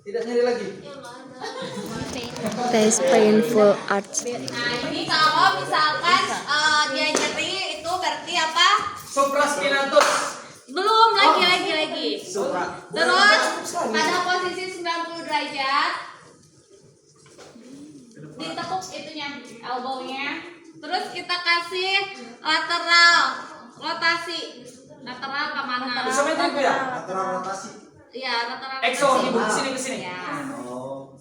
Tidak nyeri lagi. Tes painful arts. Nah ini kalau misalkan dia nyeri itu berarti apa? Supraspinatus. Belum, lagi. Supra. Terus pada posisi 90 derajat ditekuk itunya, elbow-nya. Terus kita kasih lateral rotasi. Lateral ke mana? Isometrik ya? Lateral rotasi. Iya, lateral Exo, rotasi. ibu kesini kesini. Ya. Oh.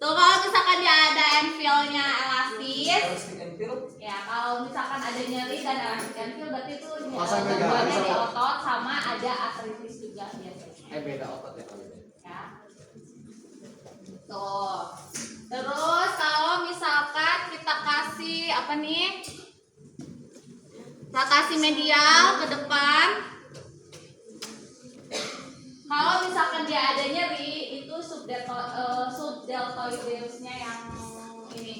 Tuh kalau misalkan dia ada enfil-nya elastis, Elastic enfield. ya kalau misalkan ada nyeri dan elastic enfil berarti itu Pasang gangguannya megang. di otot sama ada artritis juga biasanya. Beda otot ya kalau Ya. Tuh. Terus kalau misalkan kita kasih apa nih? Kita kasih medial ke depan. Kalau misalkan dia ada nyeri, itu subdeltoideusnya yang ini,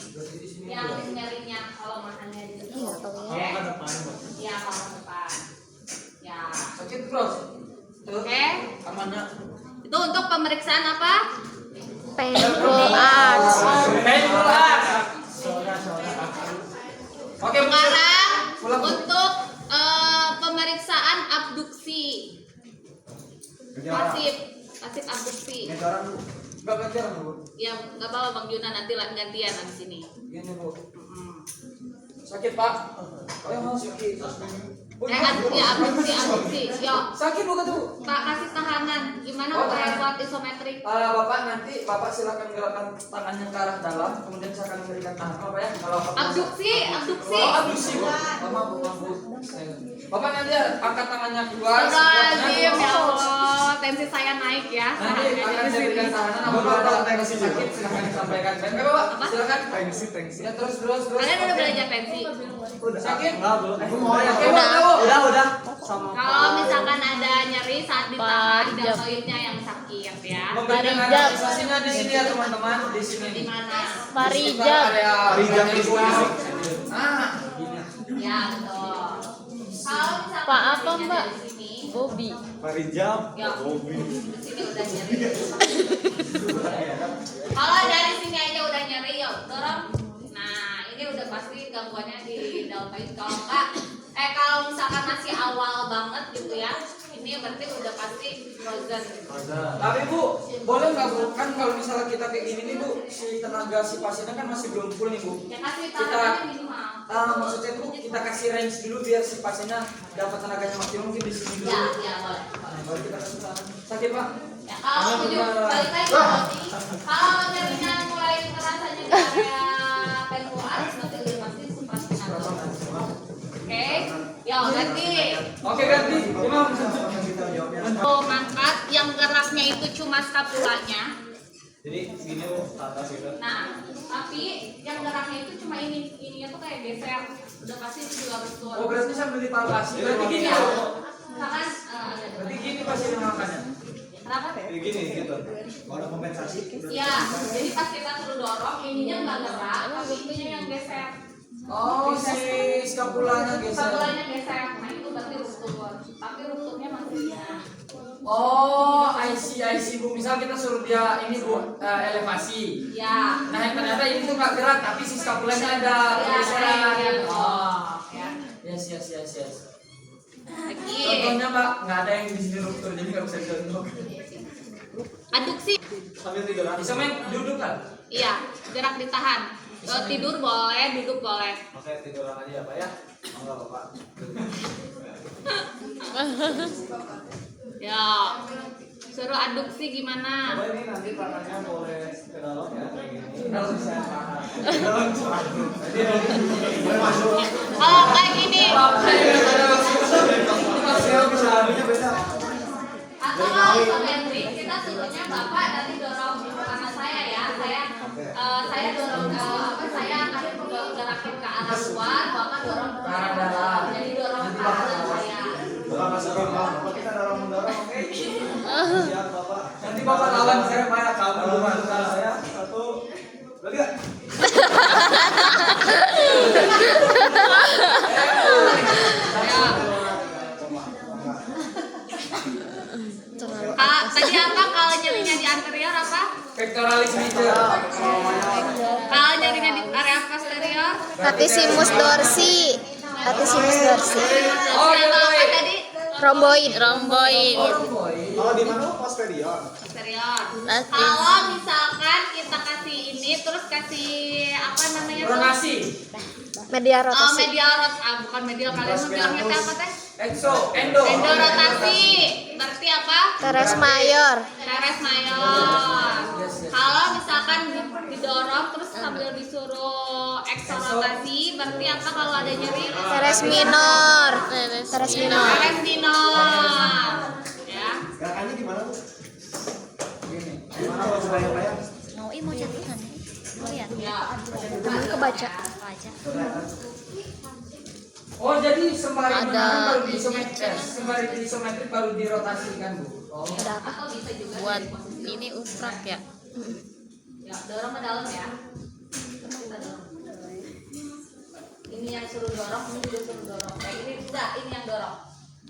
yang nyerinya kalau makannya di situ. Kalau ke depan. Iya, kalau ke depan. Ya. Sakit terus. Oke. Amannya. Itu untuk pemeriksaan apa? Painful arts. Painful arts. Oke, Sekarang pulang. untuk pemeriksaan abduksi. Pasif abduksi. Enggak gantian, Bu. Ya nggak apa Bang Juna, nanti gantian abis ini. Gini, Bu. Sakit, Pak. Oh, sakit. Abduksi. Yuk, Sakit bukan tuh? Pak kasih tahanan. Gimana kayak buat isometrik? Bapak nanti silakan gerakkan tangannya ke arah dalam, kemudian saya akan memberikan tahan apa ya? Kalau Abduksi. Oh, abduksi, Bu. Maaf, Bu. Bapak nanti angkat tangannya keluar. Astagfirullahaladzim, ya Allah, tensi saya naik ya. Nanti akan saya berikan tahanan. Bapak ada tensi sakit, silakan disampaikan. Baik, Bapak. Apa? Silakan. Tensi. Ya, terus. Kalian udah belajar tensi? Sakit? Enggak, belum. Udah. Kalau misalkan ada nyeri saat ditahan, deltoidnya yang sakit ya. Memberikan relaksasinya di sini ya, teman-teman. Di sini. Di mana? Parijab. Parijab Ya, betul. Kalau misalkan Pak, apa, nyerinya Mbak? dari sini, Bobby. Parijab. ya, di sini udah nyeri. Kalau dari sini aja udah nyeri, yuk dorong. Nah, ini udah pasti gangguannya di deltoid. Kalau enggak, kalau misalkan masih awal banget gitu ya, ini berarti udah pasti frozen. Tapi Bu, boleh nggak Bu? Kan kalau misalnya kita kayak gini nih Bu, si tenaga si pasiennya kan masih belum full nih Bu. Ya kasih tahanannya minimal. Maksudnya tuh kita kasih range dulu biar si pasiennya dapat tenaganya maksimum mungkin di sini dulu. Ya, boleh. Nah, baru kita kasih tahan. Sakit Pak? Ya, kalau balik lagi kalau nyerinya mulai terasa di area painful arts, berarti udah pasti supraspinatus. Oke, yo ganti. Oke ganti. Imam. Mangkat yang geraknya itu cuma skapulanya. Jadi gini Bu, ke atas gitu. Nah, tapi yang geraknya itu cuma ininya tuh kayak geser. Udah pasti itu juga harus turun. Oh berarti sambil dipalpasi. Berarti gini ya. Misalkan Berarti gini pasiennya makannya. kenapa? Kayak gini gitu. Mau ada kompensasi? Ya, jadi pas kita suruh dorong, ininya nggak gerak, tapi itunya yang geser. Oh si skapulanya geser. Skapulanya geser, nah itu berarti ruptur. Tapi rupturnya masih ya. Oh, IC Bu. Misal kita suruh dia ini Bu elevasi. Ya. Nah yang ternyata ini tuh nggak gerak tapi si skapulanya ada pergeseran. Oh. Ya. Yes. Lagi. Contohnya Mbak, nggak ada yang di sini ruptur jadi nggak bisa dicontoh. Aduksi. Sambil tiduran. Bisa main duduk kan? Iya, gerak ditahan. Tidur boleh, duduk boleh. Oke, tiduran aja ya Pak ya. Enggak Bapak. Ya. Suruh aduksi gimana? Coba ini nanti tangannya boleh ke dalam ya kayak gini. Kalau bisa tahan. Dalam celana. Boleh masuk. Kalau kayak gini. Atau kalau isometrik, kita suruhnya Bapak nanti dorong karena saya ya, saya dorong saya akan gerakin ke arah luar, Bapak dorong ke arah dalam. Jadi dorong ke arah saya. Bapak masuk Bapak. Kita dorong-mendorong, oke? Siap Bapak. Nanti Bapak lawan saya Pak ya, kamu Lawan saya. Satu. Lagi enggak? Tadi apa kalau nyerinya di anterior apa? pectoralis major. Kalau nyerinya di area posterior. Latissimus dorsi. Latissimus dorsi. Oh, Yang iya. apa tadi? Romboid. Kalau di mana posterior? Posterior. Latis. Kalau misalkan kita kasih ini terus kasih apa namanya tuh? Pronasi. Media rotasi. Medial bukan medial, kalian bilangnya teh apa teh? Exo, endo. Endorotasi. Berarti apa? Teres mayor. Teres mayor. Kalau misalkan didorong terus sambil disuruh eksorotasi, berarti apa kalau ada nyeri? Teres minor. Teres minor. Teres minor. Ya. Gerakannya gimana tuh? Gimana kalau bayang-bayang? Mau jatuhan. Lihat. Ya. Teman kebaca. Oh, jadi sembari Ada menahan baru di isometrik, sembari di isometrik baru dirotasikan, Bu. Oh. Ada apa? Atau bisa juga Buat di- ini ufrak ya. Ya, dorong ke dalam ya. Ini yang suruh dorong, ini juga suruh dorong. Kayak ini enggak, ini yang dorong.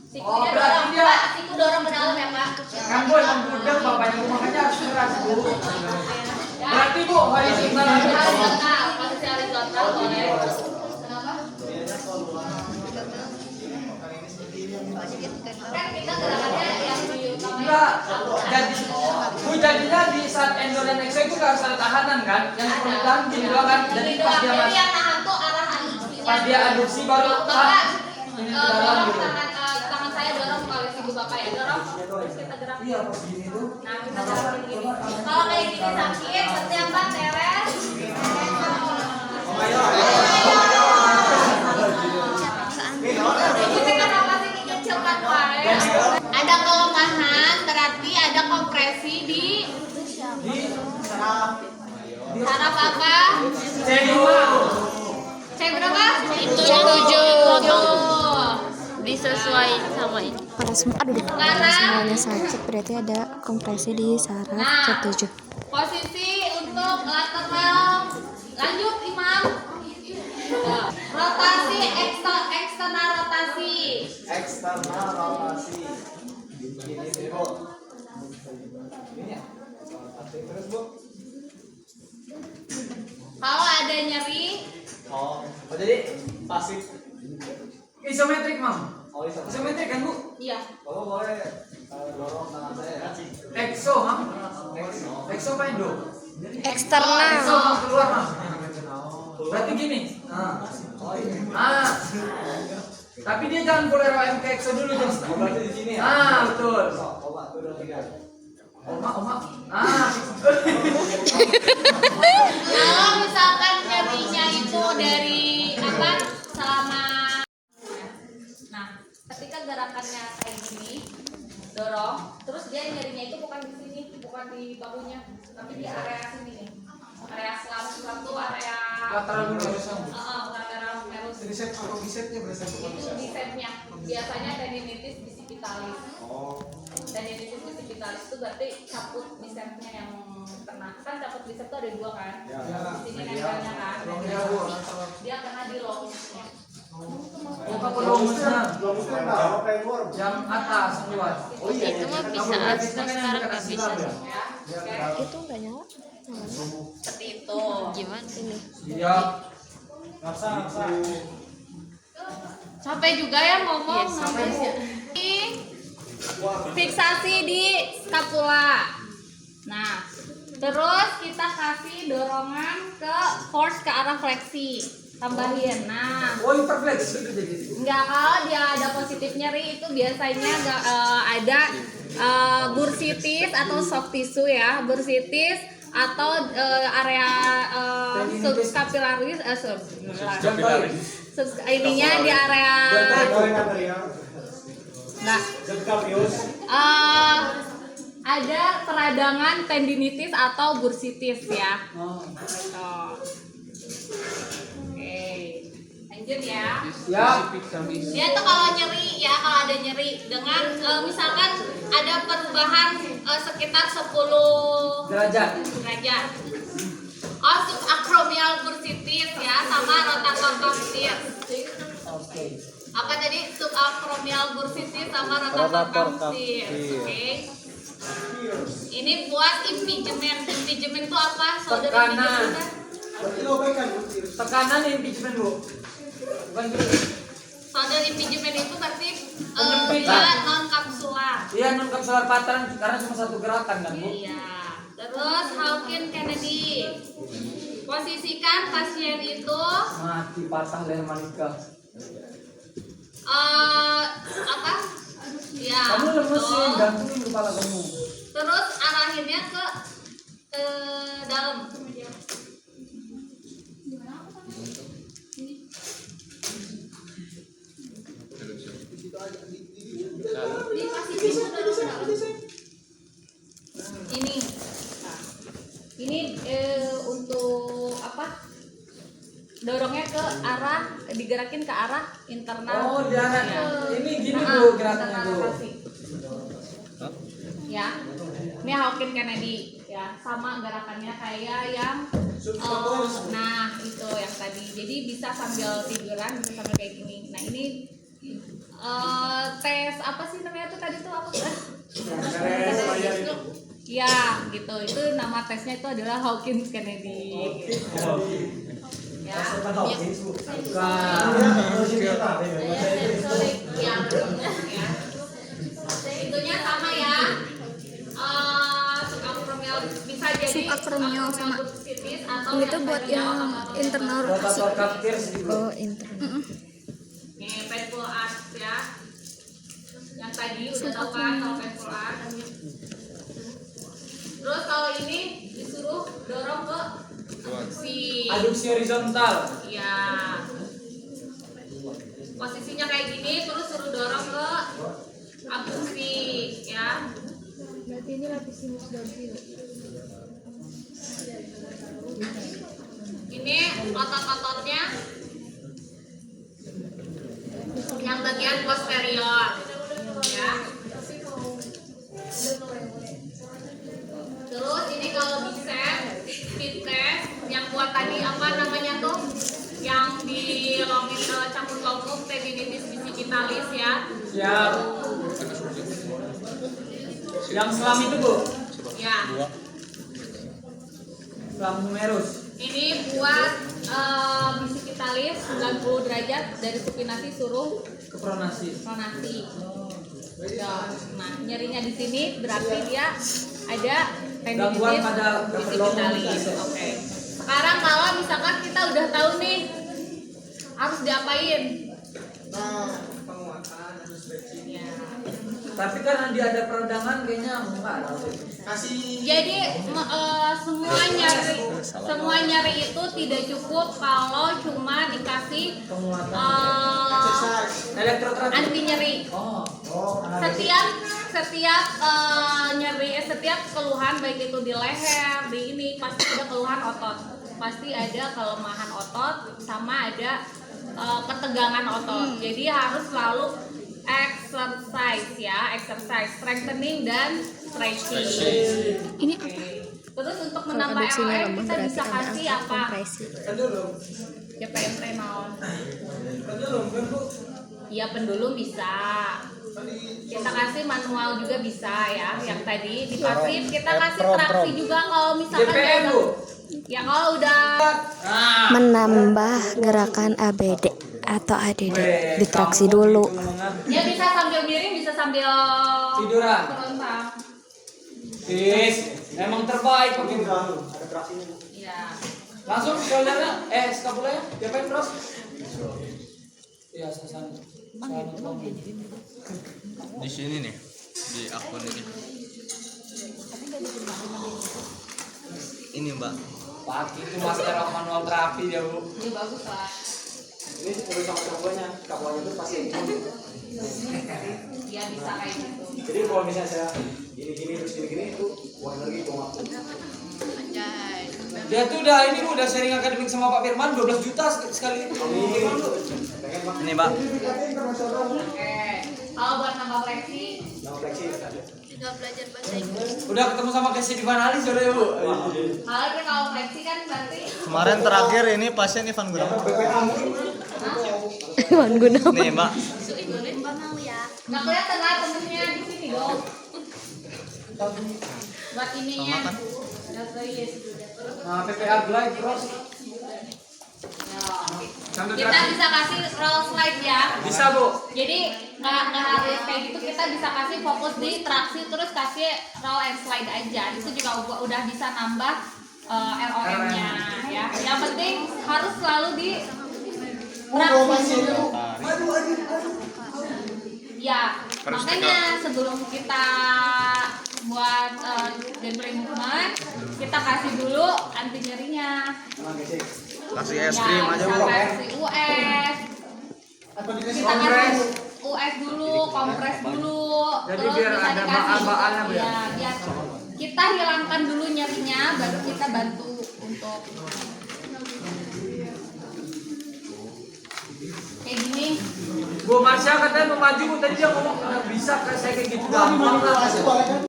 Sikunya Oh, berarti dorong, dia- Pak. Siku dorong ke dalam ya, Pak. Kan Bu emang budak bapaknya Bu, makanya harus keras, Bu. Berarti Bu, horizontal aja. Horizontal, posisi horizontal boleh. Kenapa? Kan kita gerakannya yang di utama. Enggak, jadi Bu jadinya di saat endo dan exo itu nggak harus ada tahanan kan? Yang perlu ditahan gini doang kan? Jadi pas dia Jadi masuk, yang nahan tuh arah aduksinya. pas dia aduksi baru Bapak, ini ke dalam dorong gitu. tangan saya dorong kalau ibu bapak ya dorong. Terus kita gerak. Iya, pas gini tuh. Nah, kita gerakin gini. Kalau kayak gini sakit, seperti apa? Teres. Ini kenapa sih kecil kan wae? Ada kelemahan, berarti ada kompresi di saraf apa? C5. C berapa? Tujuh. Disesuaikan sama ini. Pada semua aduh deh. Karena Semuanya sakit berarti ada kompresi di saraf ke-7. posisi untuk lateral. Lanjut Imam. Rotasi eksternal rotasi. Eksternal rotasi. Ini Bu. Ini ya. Terus Bu. Kalau ada nyeri, Oh, jadi pasif. Isometrik, Mam. Oh, bisa. Isometrik kan, Bu? iya. Bapak boleh dorong tangan saya ya. Exo, Mam. Exo apa endo? Exo, Eksternal. Mam, keluar, Mam. Berarti gini. Nah. Tapi dia jangan full ROM ke exo dulu, Jos. Oh, berarti di sini ya. Ah, betul. Coba 1, 2, 3. Oma. Ah. Kalau misalkan nyerinya itu dari apa? Selama nah, ketika gerakannya kayak gini, dorong, terus dia nyerinya itu bukan di sini, bukan di bahunya, tapi di area sini nih. Area selam tuh area Lateral humerus. lateral humerus. Bicep atau bicepnya berasa Itu bicepnya. Biasanya tendinitis bicipitalis. Oh. Tendinitis bicipitalis itu berarti caput bicepnya yang kena. Kan caput bicep tuh ada dua kan? Ya. Di sini nempelnya kan. Dia kena di longusnya. Buka ke longusnya. Longusnya enggak framework. Yang atas keluar. Oh iya. Itu mah bisa Longusnya kan yang sekarang dekat nggak bisa. asilam ya? Ya, oke. Itu enggak nyala. Seperti itu. Gimana ini? Iya. Raksa. Capek juga ya ngomong. Yes, sampai, Bu. Fiksasi di scapula. Nah, terus kita kasih dorongan ke force ke arah fleksi. Tambahin. Nah, Oh, interflex gitu jadi. enggak, kalau dia ada positif nyeri itu biasanya ada bursitis atau soft tissue ya, bursitis atau area subscapularis ininya di area nah ada peradangan tendinitis atau bursitis ya. Oke, lanjut ya. Ya. Dia tuh kalau nyeri ya, kalau ada nyeri dengan misalkan ada perubahan sekitar 10 Derajat. derajat. Oh, subacromial bursitis ya sama rotator cuff. Oke. Apa tadi subacromial bursitis sama rotator cuff. Oke. Ini buat impeachment. Impeachment itu apa? Saudara Tekanan. impeachment. Tekanan impeachment bu. Bukan gitu. Saudara impeachment itu berarti Penyempitan. dia non kapsular. Iya non kapsular pattern karena cuma satu gerakan kan bu. Iya. Terus Hawkins Kennedy. Posisikan pasien itu Mati patah leher Malika. apa? Ya. Kamu lemesin, betul. gantungin kepala kamu. Terus arahinnya ke dalam. Ini. Nah, ini untuk apa? Dorongnya ke arah, digerakin ke arah internal. Oh, jangan. Ya. Ini gini Nah, bu gerakannya internal bu. kasih. Ya, ini Hawkins Kennedy ya, sama gerakannya kayak yang nah itu yang tadi. Jadi bisa sambil tiduran, bisa sambil kayak gini. Nah ini tes apa sih namanya tuh tadi tuh apa? Ya gitu. Itu nama tesnya itu adalah Hawkins Kennedy. Ya. Ya. Itunya sama ya. Subakronial bisa jadi Subakronial sama. bursitis atau Itu buat yang internal rotasi. Rotator kafir sedikit. Oh, internal. Nih, painful arch ya. Yang tadi udah tahu kan kalau painful arch. Terus kalau ini disuruh dorong ke abduksi. Aduksi horizontal. Ya. Posisinya kayak gini, terus suruh dorong ke abduksi ya. Berarti ini lapis sinus dorsal. Ini otot-ototnya yang bagian posterior ya. Terus ini kalau bicep, fit test yang buat tadi apa namanya tuh, yang di campur longkung tendinitis bicipitalis ya. Siap. Yang selam itu bu. Ya. Selam humerus. Ini buat bicipitalis 90 derajat dari supinasi suruh Ke pronasi. pronasi. Ya. Nah, nyerinya di sini berarti dia ada Gangguan tendinitis pada bicipitalis. keperluan. Oke. Sekarang kalau misalkan kita udah tahu nih harus diapain? Ya. Tapi karena dia ada peradangan kayaknya enggak lah. Jadi semua nyeri itu tidak cukup kalau cuma dikasih Penguatan. Elektroterapi. anti nyeri. Oh. Setiap nyeri, setiap keluhan baik itu di leher, di ini pasti ada keluhan otot, pasti ada kelemahan otot, sama ada ketegangan otot. Jadi harus selalu exercise ya, exercise strengthening dan stretching. Ini apa? Terus untuk Kalau menambah aduksinya LR lemah kita berarti bisa ada kasih angka apa? kompresi. JPM Renault. Pendulum kan bu. Iya pendulum bisa. Kita kasih manual juga bisa ya. Yang tadi di pasif kita kasih traksi juga kalau misalkan JPM dia bu. ya kalau udah Nah. Menambah gerakan ABD atau ADD. Ditraksi dulu. dia bisa sambil miring bisa sambil Tiduran. terlentang. Is, emang terbaik kok gitu. Ada traksinya bu. Iya. Langsung shouldernya, scapulanya, diapain terus? Iya, sasana. Di sini nih, di akun ini. Ini mbak. Pak, itu master of manual terapi ya bu. Ini bagus lah. Ini udah sama kapuanya. Kapuanya itu pasti. Dia bisa kayak gitu. Jadi kalau misalnya saya gini-gini terus gini-gini itu buang energi buang waktu. Dia tuh udah ini bu, udah sharing akademik sama Pak Firman 12 juta sekali itu. Firman bu. Ini mbak. Oke. Kalau buat nambah fleksi Nama fleksi ada. Udah ketemu sama Casey di Van Alis udah ya bu. kalau kita kalau fleksi kan berarti Kemarin terakhir ini pasien Ivan Gunawan. BPA mungkin. Iwan Gunawan. Nih mbak. nggak kelihatan lah temennya di sini dong. Buat ininya. Sama kan? Nah, PPA Glide Cross. Sambil Kita terakhir. bisa kasih roll slide ya. Bisa, Bu. Jadi nggak harus kayak gitu, kita bisa kasih fokus di traksi terus kasih roll and slide aja. Itu juga udah bisa nambah ROM-nya ya. Yang penting harus selalu di traksi dulu. Ya, makanya sebelum kita buat gameplay movement, kita kasih dulu anti nyerinya. Kasih es krim aja, bisa Bro. kasih US. Kita kasih US dulu, kompres dulu. Jadi terus biar bisa ada dikasih baal-baalnya, Bu, ya? ya, biar kita hilangkan dulu nyerinya, baru kita bantu untuk kayak gini. Bu Marsha katanya mau maju, Bu. Tadi dia ngomong nggak bisa kayak saya kayak gitu gampang lah.